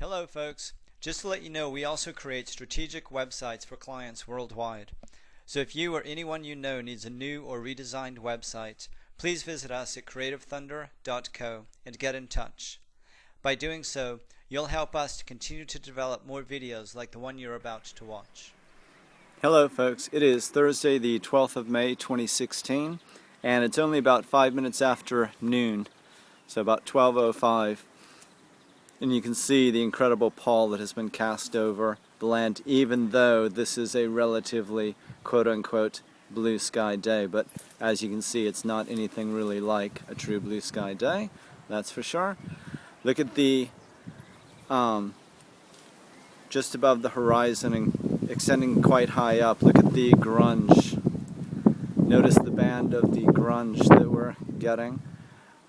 Hello folks, just to let you know, we also create strategic websites for clients worldwide. So if you or anyone you know needs a new or redesigned website, please visit us at creativethunder.co and get in touch. By doing so, you'll help us to continue to develop more videos like the one you're about to watch. Hello folks, it is Thursday the 12th of May 2016 and it's only about 5 minutes after noon, so about 12:05. And you can see the incredible pall that has been cast over the land, even though this is a relatively quote-unquote blue sky day. But as you can see, it's not anything really like a true blue sky day, that's for sure. Look at the just above the horizon and extending quite high up. Look at the grunge. Notice the band of the grunge that we're getting.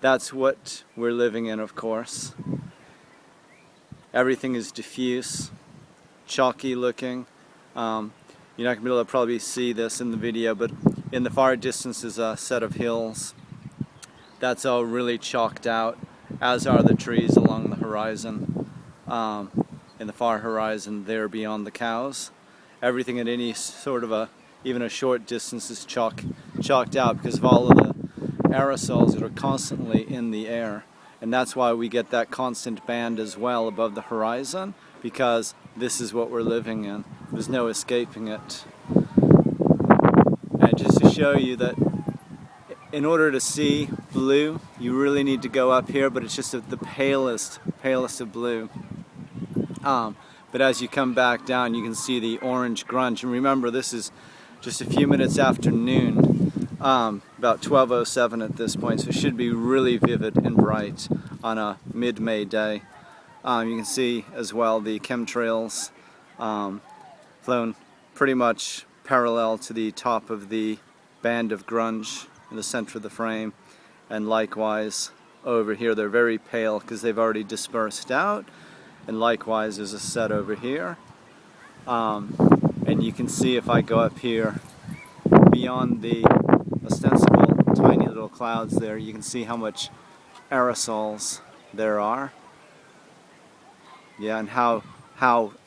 That's what we're living in, of course. Everything is diffuse, chalky looking. You're not going to be able to probably see this in the video, but in the far distance is a set of hills. That's all really chalked out, as are the trees along the horizon. In the far horizon there beyond the cows. Everything at any sort of even a short distance is chalked out because of all of the aerosols that are constantly in the air. And that's why we get that constant band as well above the horizon, because this is what we're living in. There's no escaping it. And just to show you that in order to see blue, you really need to go up here, but it's just the palest of blue. But as you come back down, you can see the orange grunge. And remember, this is just a few minutes after noon. About 12:07 at this point, so it should be really vivid and bright on a mid-May day. You can see as well the chemtrails flown pretty much parallel to the top of the band of grunge in the center of the frame, and likewise over here they're very pale because they've already dispersed out, and likewise there's a set over here. And you can see if I go up here beyond the ostensible tiny little clouds there, you can see how much aerosols there are. Yeah, and how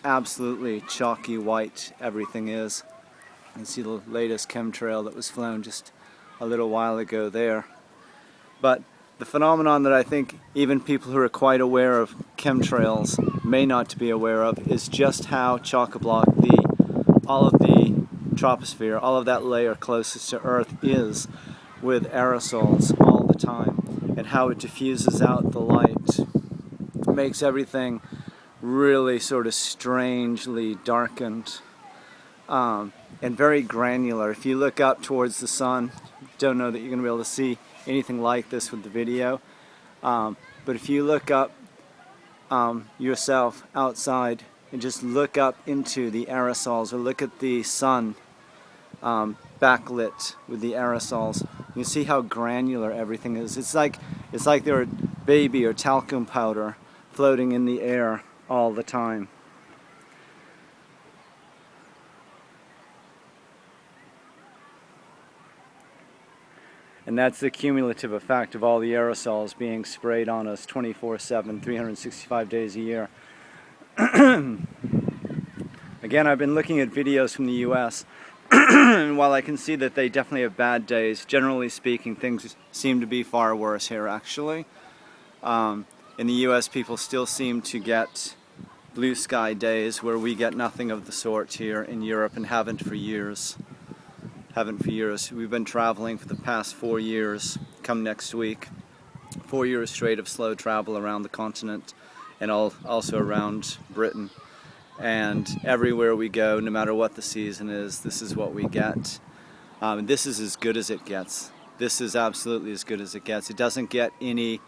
absolutely chalky white everything is. You can see the latest chemtrail that was flown just a little while ago there. But the phenomenon that I think even people who are quite aware of chemtrails may not be aware of is just how chock-a-block all of the troposphere, all of that layer closest to Earth is with aerosols all the time, and how it diffuses out the light. It makes everything really sort of strangely darkened and very granular. If you look up towards the sun, don't know that you're going to be able to see anything like this with the video, but if you look up yourself outside and just look up into the aerosols, or look at the sun backlit with the aerosols, you can see how granular everything is. It's like they're baby or talcum powder floating in the air all the time. And that's the cumulative effect of all the aerosols being sprayed on us 24/7, 365 days a year. Again, I've been looking at videos from the US, and while I can see that they definitely have bad days, generally speaking, things seem to be far worse here, actually. In the US, people still seem to get blue sky days where we get nothing of the sort here in Europe, and haven't for years. We've been traveling for the past 4 years, come next week. 4 years straight of slow travel around the continent, and also around Britain. And everywhere we go, no matter what the season is, this is what we get. This is as good as it gets. This is absolutely as good as it gets. It doesn't get any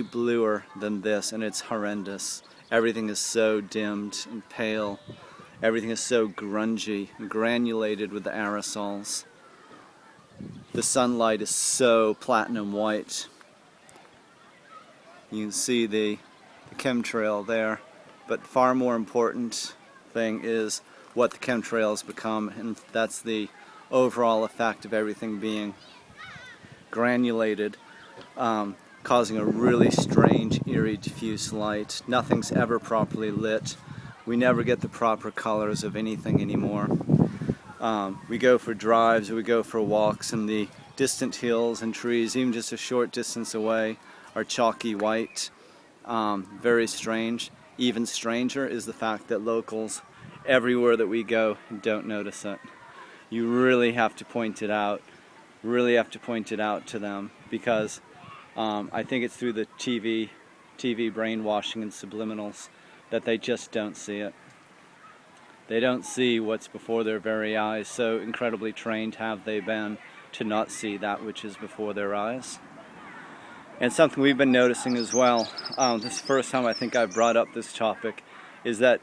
bluer than this, and it's horrendous. Everything is so dimmed and pale. Everything is so grungy and granulated with the aerosols. The sunlight is so platinum white. You can see the chemtrail there. But far more important thing is what the chemtrails become, and that's the overall effect of everything being granulated. causing a really strange, eerie, diffuse light. Nothing's ever properly lit. We never get the proper colors of anything anymore. We go for drives, or we go for walks, and the distant hills and trees, even just a short distance away, are chalky white. Very strange. Even stranger is the fact that locals, everywhere that we go, don't notice it. You really have to point it out. Really have to point it out to them, because I think it's through the TV brainwashing and subliminals that they just don't see it. They don't see what's before their very eyes. So incredibly trained have they been to not see that which is before their eyes. And something we've been noticing as well, this is the first time I think I've brought up this topic, is that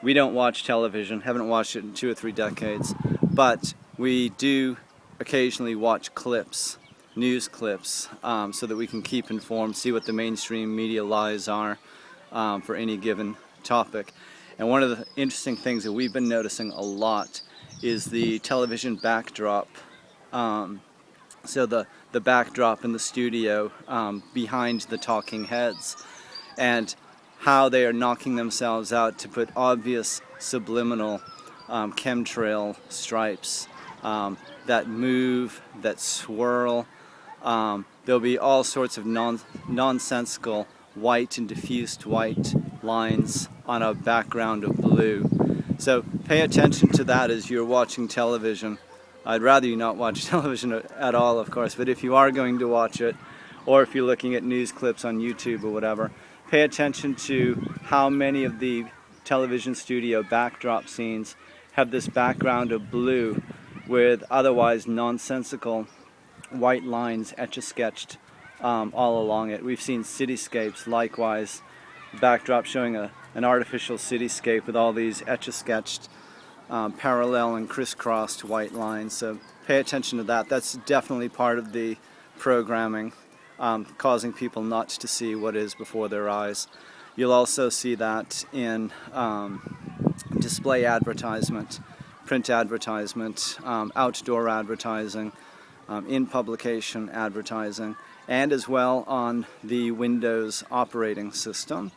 we don't watch television, haven't watched it in 2 or 3 decades, but we do occasionally watch clips, news clips, so that we can keep informed, see what the mainstream media lies are for any given topic. And one of the interesting things that we've been noticing a lot is the television backdrop. So the backdrop in the studio behind the talking heads, and how they are knocking themselves out to put obvious subliminal chemtrail stripes that move, that swirl. There'll be all sorts of nonsensical white and diffused white lines on a background of blue. So pay attention to that as you're watching television. I'd rather you not watch television at all, of course, but if you are going to watch it, or if you're looking at news clips on YouTube or whatever, pay attention to how many of the television studio backdrop scenes have this background of blue with otherwise nonsensical white lines etch-a-sketched all along it. We've seen cityscapes likewise, backdrop showing an artificial cityscape with all these etch-a-sketched parallel and crisscrossed white lines. So pay attention to that. That's definitely part of the programming, causing people not to see what is before their eyes. You'll also see that in display advertisement, print advertisement, outdoor advertising, in publication advertising, and as well on the Windows operating system.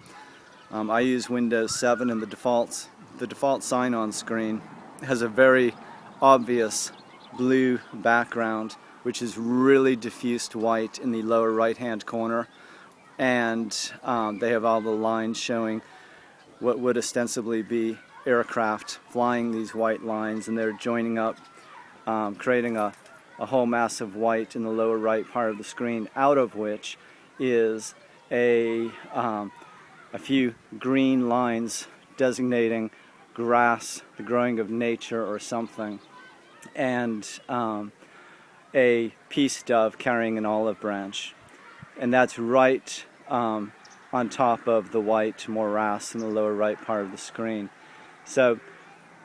I use Windows 7, and the default sign-on screen has a very obvious blue background, which is really diffused white in the lower right-hand corner, and they have all the lines showing what would ostensibly be aircraft flying these white lines, and they're joining up, creating a whole mass of white in the lower right part of the screen, out of which is a few green lines designating grass, the growing of nature or something, and a peace dove carrying an olive branch. And that's right on top of the white morass in the lower right part of the screen. So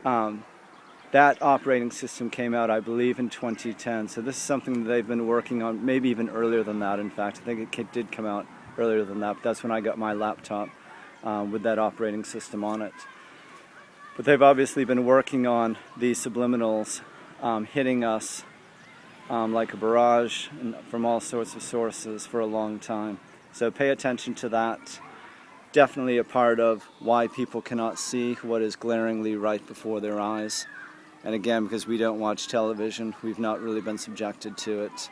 that operating system came out, I believe, in 2010. So this is something that they've been working on, maybe even earlier than that, in fact. I think it did come out earlier than that, but that's when I got my laptop with that operating system on it. But they've obviously been working on these subliminals hitting us like a barrage from all sorts of sources for a long time. So pay attention to that. Definitely a part of why people cannot see what is glaringly right before their eyes. And again, because we don't watch television, we've not really been subjected to it.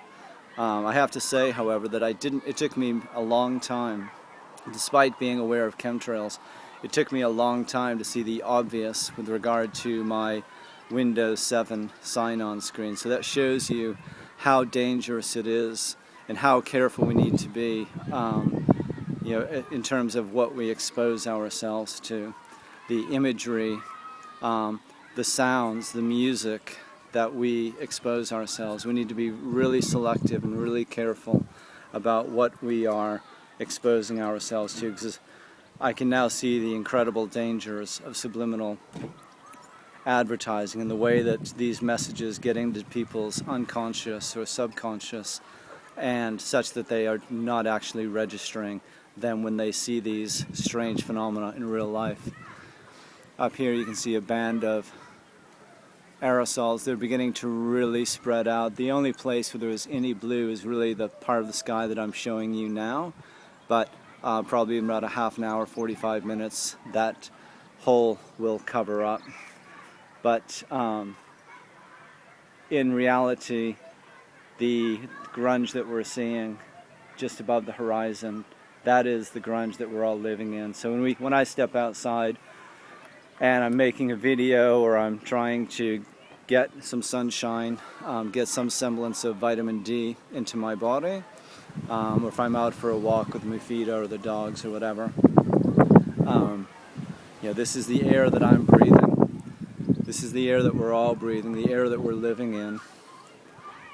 I have to say, however, that it took me a long time, despite being aware of chemtrails, it took me a long time to see the obvious with regard to my Windows 7 sign-on screen. So that shows you how dangerous it is and how careful we need to be, in terms of what we expose ourselves to. The imagery, the sounds, the music that we expose ourselves. We need to be really selective and really careful about what we are exposing ourselves to, because I can now see the incredible dangers of subliminal advertising and the way that these messages get into people's unconscious or subconscious, and such that they are not actually registering them when they see these strange phenomena in real life. Up here you can see a band of aerosols. They're beginning to really spread out. The only place where there is any blue is really the part of the sky that I'm showing you now, but probably in about a half an hour, 45 minutes, that hole will cover up. But in reality, the grunge that we're seeing just above the horizon, that is the grunge that we're all living in. So when I step outside and I'm making a video, or I'm trying to get some sunshine, get some semblance of vitamin D into my body, or if I'm out for a walk with Mufida or the dogs or whatever, this is the air that I'm breathing. This is the air that we're all breathing, the air that we're living in.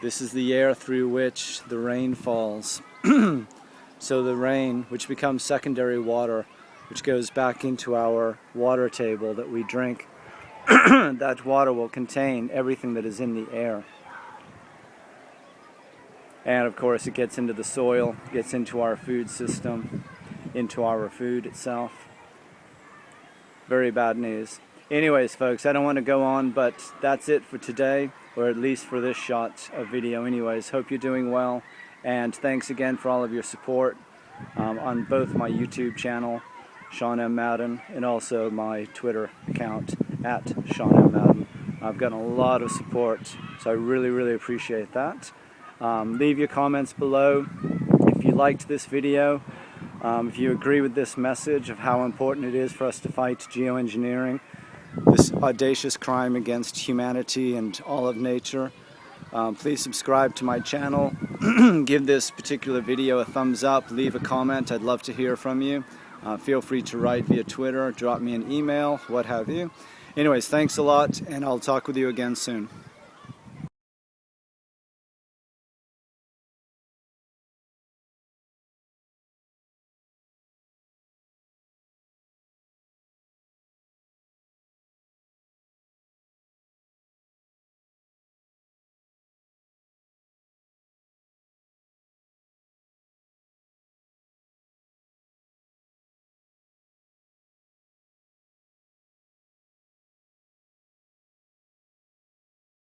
This is the air through which the rain falls. So the rain, which becomes secondary water, which goes back into our water table that we drink, that water will contain everything that is in the air. And of course it gets into the soil, gets into our food system, into our food itself. Very bad news. Anyways, folks, I don't want to go on, but that's it for today, or at least for this shot of video. Anyways, hope you're doing well, and thanks again for all of your support on both my YouTube channel, Sean M. Madden, and also my Twitter account, at Sean M. Madden. I've gotten a lot of support, so I really, really appreciate that. Leave your comments below if you liked this video, if you agree with this message of how important it is for us to fight geoengineering, this audacious crime against humanity and all of nature. Please subscribe to my channel, give this particular video a thumbs up, leave a comment. I'd love to hear from you. Feel free to write via Twitter, drop me an email, what have you. Anyways, thanks a lot, and I'll talk with you again soon.